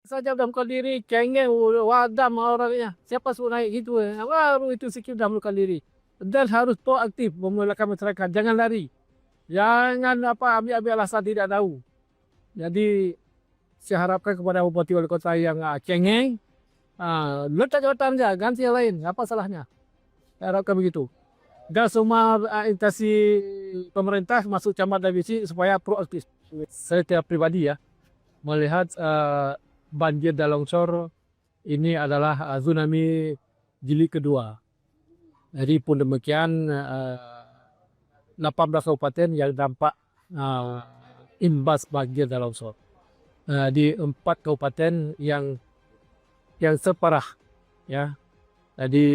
saja udah melukar diri, cengeng, wadam orangnya. Siapa suruh naik gitu? Baru itu sikit udah melukar diri. Dan harus proaktif memulakan masyarakat. Jangan lari. Jangan ambil alasan tidak tahu. Jadi saya harapkan kepada bupati wali kota yang cengeng, letak jabatan saja, ganti yang lain. Apa salahnya? Saya harapkan begitu. Dan semua instansi pemerintah masuk camat dan divisi supaya proaktif. Saya tiap pribadi ya melihat banjir dan longsor ini adalah tsunami jilid kedua. Jadi pun demikian 18 kabupaten yang dampak imbas banjir dan longsor. Di 4 kabupaten yang separah ya. Jadi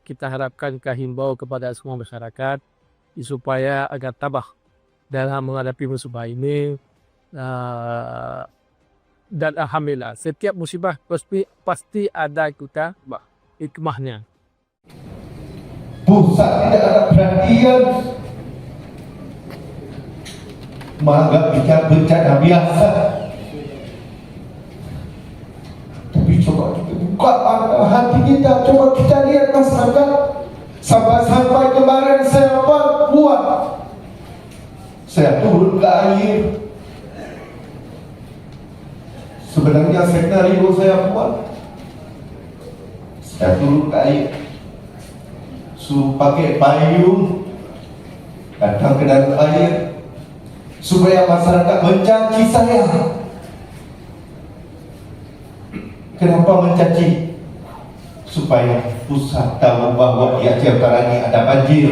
kita harapkan himbau kepada semua masyarakat supaya agar tabah dalam menghadapi musibah ini. Dan alhamdulillah setiap musibah pasti ada hikmahnya. Pusat tidak ada perhatian, menganggap bicara bencana biasa. Tapi coba kita buka hati kita, coba kita lihat masyarakat. Sampai kemarin saya buat, saya turun ke air. Sebenarnya skenario saya buat, saya turun ke air, pakai payung, datang ke dalam air, supaya masyarakat mencaci saya. Kenapa mencaci? Supaya pusat tahu bahwa di Aceh Utara ini ada banjir.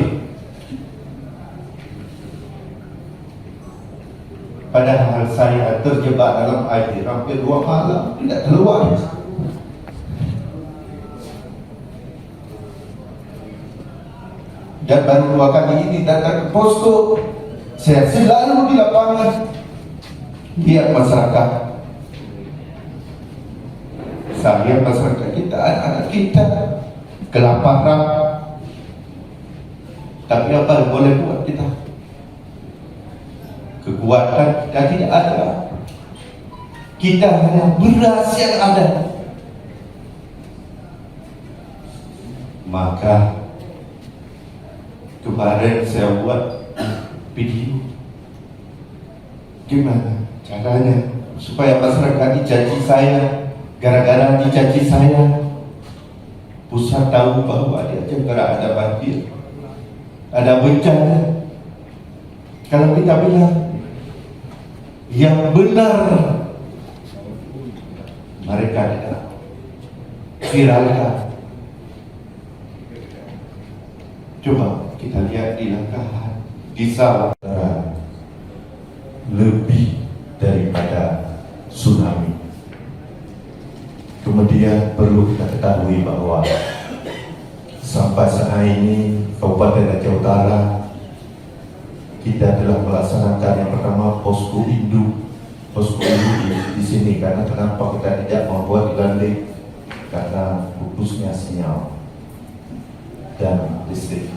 Padahal saya terjebak dalam air hampir 2 malam, tidak keluar. Dan baru 2 kali ini datang ke posko. Saya selalu di lapangan, lihat masyarakat. Saya masyarakat kita, anak-anak kita kelaparan. Tapi apa yang boleh buat kita? Kekuatan kita tidak ada. Kita hanya beras yang ada. Maka kemarin saya buat video. Gimana caranya supaya masyarakat dicaci saya? Gara-gara dicaci saya, pusat tahu bahwa di Aceh Utara ada banjir, ada bencana. Kalau kita bilang yang benar, mereka tidak viralkan. Coba kita lihat di langkah di Sabah lebih daripada tsunami. Kemudian perlu kita ketahui bahwa sampai saat ini Kabupaten Aceh Utara kita telah melaksanakan yang pertama posko induk di sini. Karena kenapa kita tidak membuat di Landing? Karena putusnya sinyal dan listrik.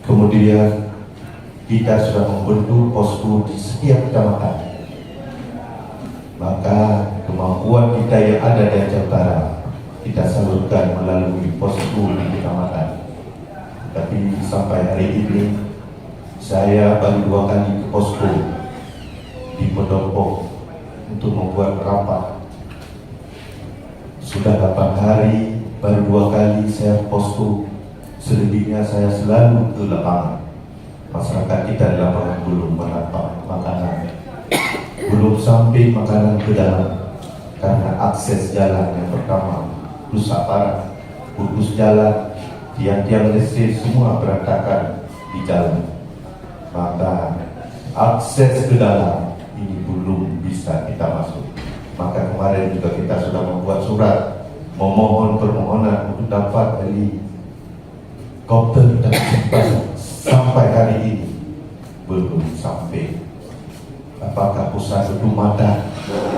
Kemudian kita sudah membentuk posko di setiap kecamatan. Maka kemampuan kita yang ada di Aceh Utara kita salurkan melalui posko di kecamatan. Tapi sampai hari ini saya baru 2 kali ke posko di Pendopo untuk membuat rapat. Sudah 8 hari, baru 2 kali saya posko. Selebihnya saya selalu ke lapangan. Masyarakat kita di lapangan belum mendapat makanan, belum sampai makanan ke dalam karena akses jalan yang pertama rusak parah, putus jalan, tiang-tiang listrik semua berantakan di jalan. Maka akses ke dalam ini belum bisa kita masuk. Maka kemarin juga kita sudah membuat surat memohon permohonan untuk dapat helikopter dan sampai hari ini belum sampai. Apakah pusat itu mata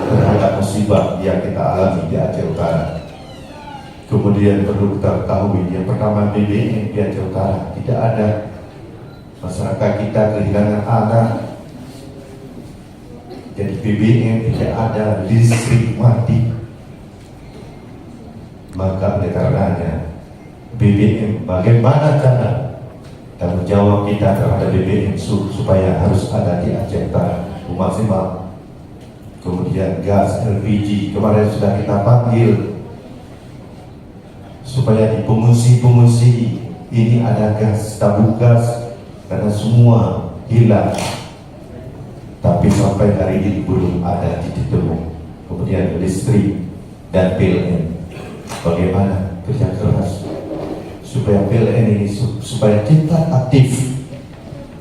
terhadap musibah yang kita alami di Aceh Utara? Kemudian perlu kita ketahui yang pertama BBM di Aceh Utara tidak ada. Masyarakat kita kehilangan anak. Jadi BBM tidak ada, listrik mati. Maka oleh karenanya BBM, bagaimana cara tanggung jawab kita terhadap BBM supaya harus ada di agenda maksimal. Kemudian gas LPG kemarin sudah kita panggil supaya di pengungsi ini ada gas, tabung gas, karena semua hilang. Tapi sampai hari ini belum ada titik temu. Kemudian listrik dan PLN, bagaimana kerja keras supaya PLN ini supaya kita aktif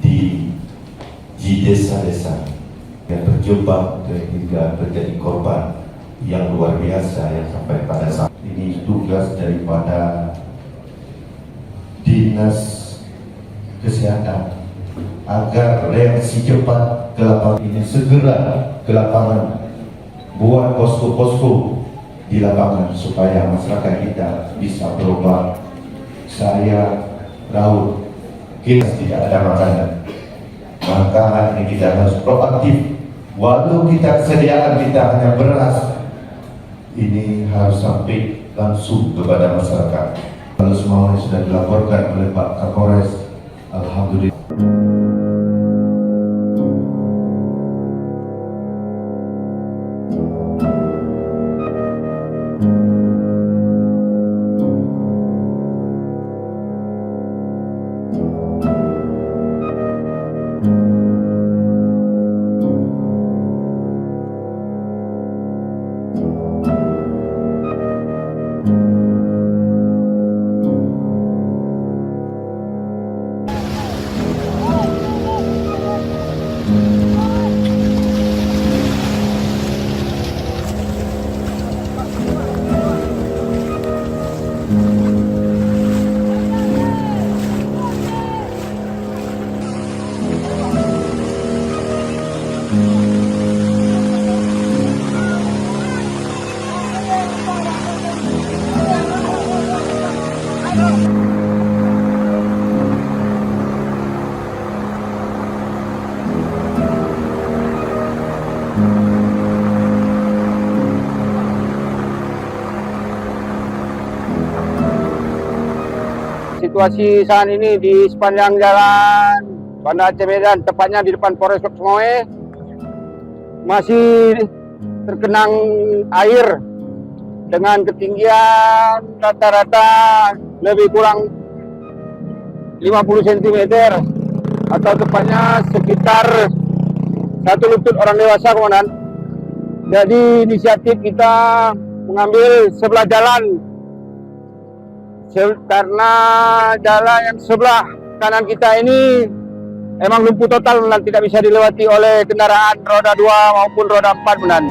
di desa-desa yang terjebak hingga terjadi korban yang luar biasa yang sampai pada saat ini. Tugas daripada Dinas Kesehatan agar reaksi cepat ke lapangan ini, segera ke lapangan, buat posko-posko di lapangan supaya masyarakat kita bisa berobat. Saya Raul, kita tidak ada makanan, maka ini kita harus proaktif. Walau kita kesediaan kita hanya beras, ini harus sampai langsung kepada masyarakat. Kalau semuanya sudah dilaporkan oleh Pak Kapolres, alhamdulillah. Situasi saat ini di sepanjang jalan Banda Aceh Medan, tepatnya di depan Polres Lok Sumoe, masih tergenang air dengan ketinggian rata-rata lebih kurang 50 cm atau tepatnya sekitar 1 lutut orang dewasa, komandan. Jadi inisiatif kita mengambil sebelah jalan karena jalan yang sebelah kanan kita ini emang lumpuh total dan tidak bisa dilewati oleh kendaraan roda 2 maupun roda 4, benar.